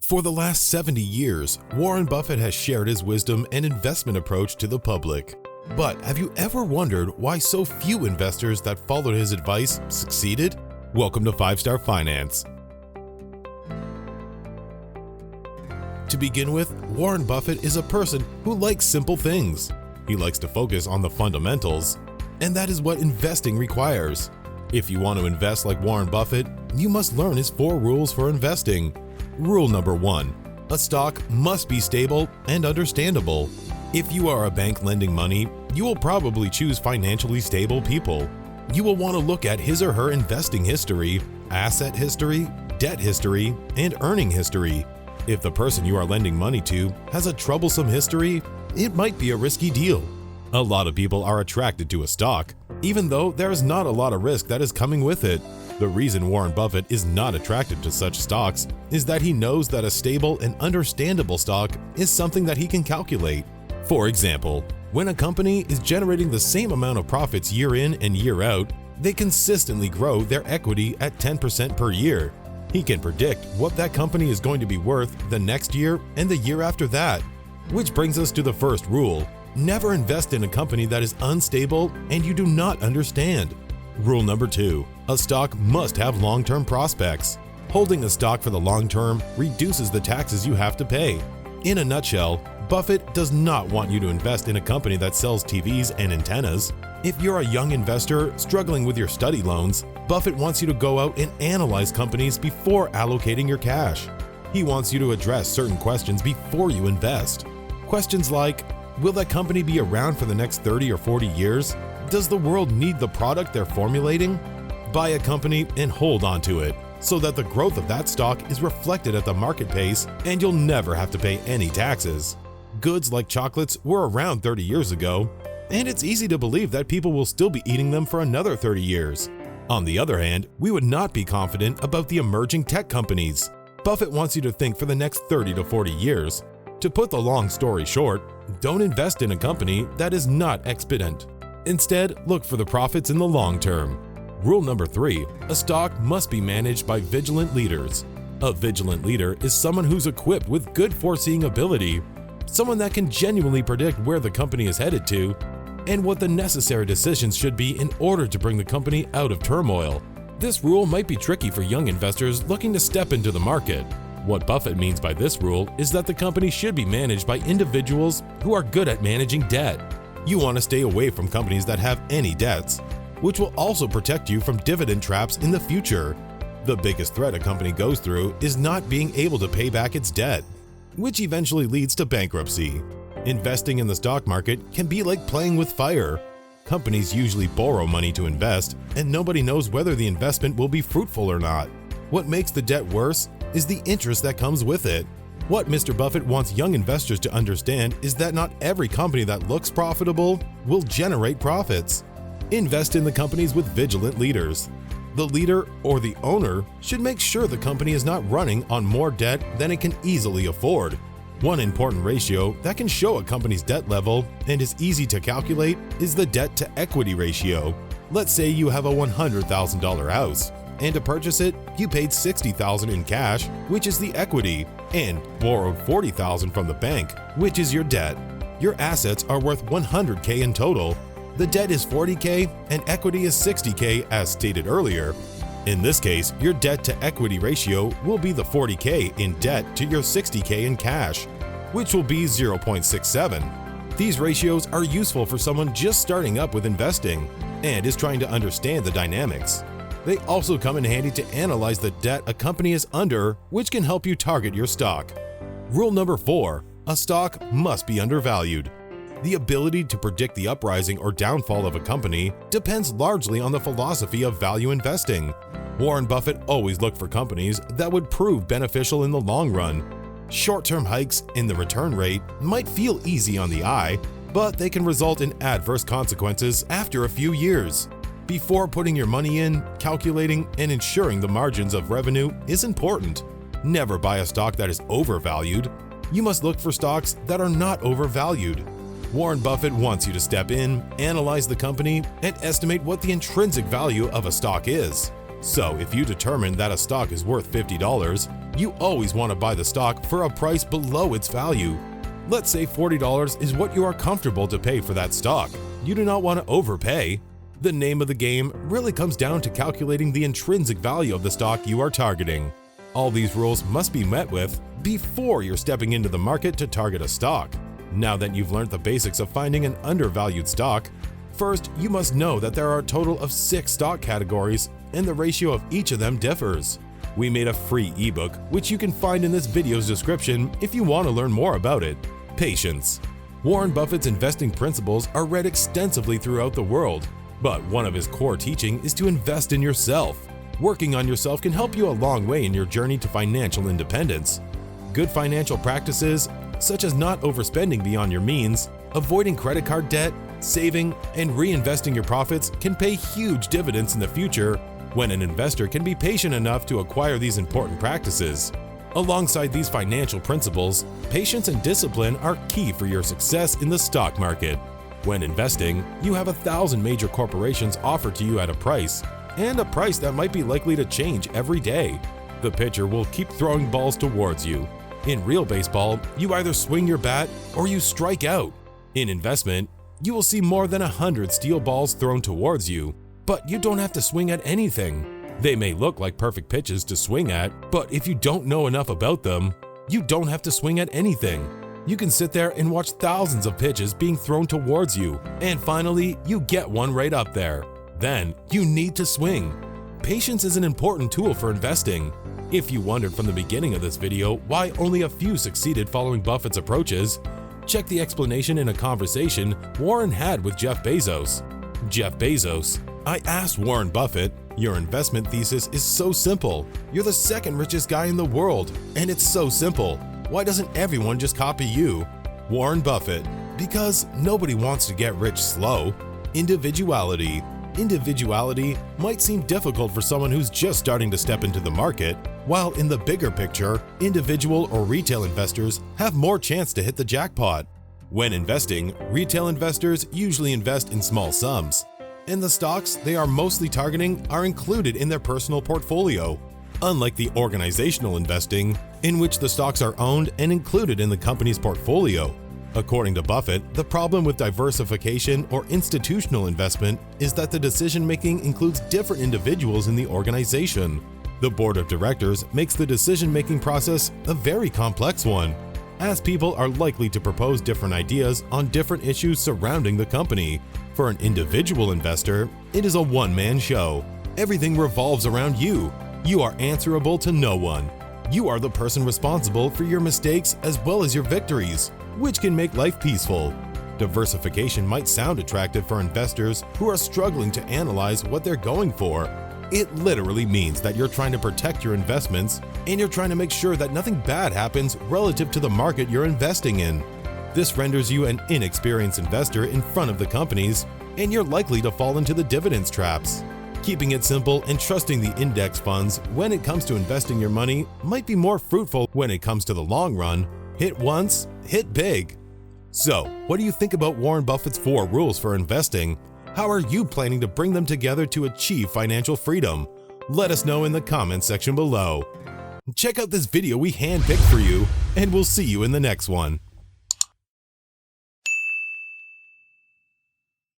For the last 70 years, Warren Buffett has shared his wisdom and investment approach to the public. But have you ever wondered why so few investors that followed his advice succeeded? Welcome to 5-Star Finance. To begin with, Warren Buffett is a person who likes simple things. He likes to focus on the fundamentals, and that is what investing requires. If you want to invest like Warren Buffett, you must learn his 4 rules for investing. Rule number 1. A stock must be stable and understandable. If you are a bank lending money, you will probably choose financially stable people. You will want to look at his or her investing history, asset history, debt history, and earning history. If the person you are lending money to has a troublesome history, it might be a risky deal. A lot of people are attracted to a stock, even though there is not a lot of risk that is coming with it. The reason Warren Buffett is not attracted to such stocks is that he knows that a stable and understandable stock is something that he can calculate. For example, when a company is generating the same amount of profits year in and year out, they consistently grow their equity at 10% per year. He can predict what that company is going to be worth the next year and the year after that. Which brings us to the first rule: never invest in a company that is unstable and you do not understand. Rule number 2. A stock must have long-term prospects. Holding a stock for the long term reduces the taxes you have to pay. In a nutshell, Buffett does not want you to invest in a company that sells TVs and antennas. If you're a young investor struggling with your study loans, Buffett wants you to go out and analyze companies before allocating your cash. He wants you to address certain questions before you invest. Questions like, will that company be around for the next 30 or 40 years? Does the world need the product they're formulating? Buy a company and hold on to it, so that the growth of that stock is reflected at the market pace and you'll never have to pay any taxes. Goods like chocolates were around 30 years ago, and it's easy to believe that people will still be eating them for another 30 years. On the other hand, we would not be confident about the emerging tech companies. Buffett wants you to think for the next 30 to 40 years. To put the long story short, don't invest in a company that is not exponent. Instead, look for the profits in the long term. Rule number 3. A stock must be managed by vigilant leaders. A vigilant leader is someone who's equipped with good foreseeing ability, someone that can genuinely predict where the company is headed to and what the necessary decisions should be in order to bring the company out of turmoil. This rule might be tricky for young investors looking to step into the market. What Buffett means by this rule is that the company should be managed by individuals who are good at managing debt. You want to stay away from companies that have any debts, which will also protect you from dividend traps in the future. The biggest threat a company goes through is not being able to pay back its debt, which eventually leads to bankruptcy. Investing in the stock market can be like playing with fire. Companies usually borrow money to invest, and nobody knows whether the investment will be fruitful or not. What makes the debt worse is the interest that comes with it. What Mr. Buffett wants young investors to understand is that not every company that looks profitable will generate profits. Invest in the companies with vigilant leaders. The leader or the owner should make sure the company is not running on more debt than it can easily afford. One important ratio that can show a company's debt level and is easy to calculate is the debt-to-equity ratio. Let's say you have a $100,000 house, and to purchase it, you paid $60,000 in cash, which is the equity, and borrowed $40,000 from the bank, which is your debt. Your assets are worth $100K in total. The debt is $40K and equity is $60K as stated earlier. In this case, your debt-to-equity ratio will be the $40K in debt to your $60K in cash, which will be 0.67. These ratios are useful for someone just starting up with investing and is trying to understand the dynamics. They also come in handy to analyze the debt a company is under, which can help you target your stock. Rule number 4. A stock must be undervalued. The ability to predict the uprising or downfall of a company depends largely on the philosophy of value investing. Warren Buffett always looked for companies that would prove beneficial in the long run. Short-term hikes in the return rate might feel easy on the eye, but they can result in adverse consequences after a few years. Before putting your money in, calculating and ensuring the margins of revenue is important. Never buy a stock that is overvalued. You must look for stocks that are not overvalued. Warren Buffett wants you to step in, analyze the company, and estimate what the intrinsic value of a stock is. So if you determine that a stock is worth $50, You always want to buy the stock for a price below its value. Let's say $40 is what you are comfortable to pay for that stock. You do not want to overpay. The name of the game really comes down to calculating the intrinsic value of the stock you are targeting. All these rules must be met with before you're stepping into the market to target a stock. Now that you've learned the basics of finding an undervalued stock, first you must know that there are a total of 6 stock categories and the ratio of each of them differs. We made a free ebook which you can find in this video's description if you want to learn more about it. Patience. Warren Buffett's investing principles are read extensively throughout the world, but one of his core teaching is to invest in yourself. Working on yourself can help you a long way in your journey to financial independence. Good financial practices, such as not overspending beyond your means, avoiding credit card debt, saving, and reinvesting your profits can pay huge dividends in the future when an investor can be patient enough to acquire these important practices. Alongside these financial principles, patience and discipline are key for your success in the stock market. When investing, you have 1,000 major corporations offered to you at a price, and a price that might be likely to change every day. The pitcher will keep throwing balls towards you. In real baseball, you either swing your bat or you strike out. In investment, you will see more than 100 steel balls thrown towards you, but you don't have to swing at anything. They may look like perfect pitches to swing at, but if you don't know enough about them, you don't have to swing at anything. You can sit there and watch thousands of pitches being thrown towards you, and finally, you get one right up there. Then, you need to swing. Patience is an important tool for investing. If you wondered from the beginning of this video why only a few succeeded following Buffett's approaches, check the explanation in a conversation Warren had with Jeff Bezos. Jeff Bezos: I asked Warren Buffett, "Your investment thesis is so simple. You're the second richest guy in the world, and it's so simple. Why doesn't everyone just copy you?" Warren Buffett: Because nobody wants to get rich slow. Individuality. Individuality might seem difficult for someone who's just starting to step into the market, while in the bigger picture, individual or retail investors have more chance to hit the jackpot. When investing, retail investors usually invest in small sums, and the stocks they are mostly targeting are included in their personal portfolio, unlike the organizational investing, in which the stocks are owned and included in the company's portfolio. According to Buffett, the problem with diversification or institutional investment is that the decision-making includes different individuals in the organization. The board of directors makes the decision-making process a very complex one, as people are likely to propose different ideas on different issues surrounding the company. For an individual investor, it is a one-man show. Everything revolves around you. You are answerable to no one. You are the person responsible for your mistakes as well as your victories, which can make life peaceful. Diversification might sound attractive for investors who are struggling to analyze what they're going for. It literally means that you're trying to protect your investments and you're trying to make sure that nothing bad happens relative to the market you're investing in. This renders you an inexperienced investor in front of the companies, and you're likely to fall into the dividends traps. Keeping it simple and trusting the index funds when it comes to investing your money might be more fruitful when it comes to the long run. Hit once, hit big. So, what do you think about Warren Buffett's 4 rules for investing? How are you planning to bring them together to achieve financial freedom? Let us know in the comments section below. Check out this video we handpicked for you, and we'll see you in the next one.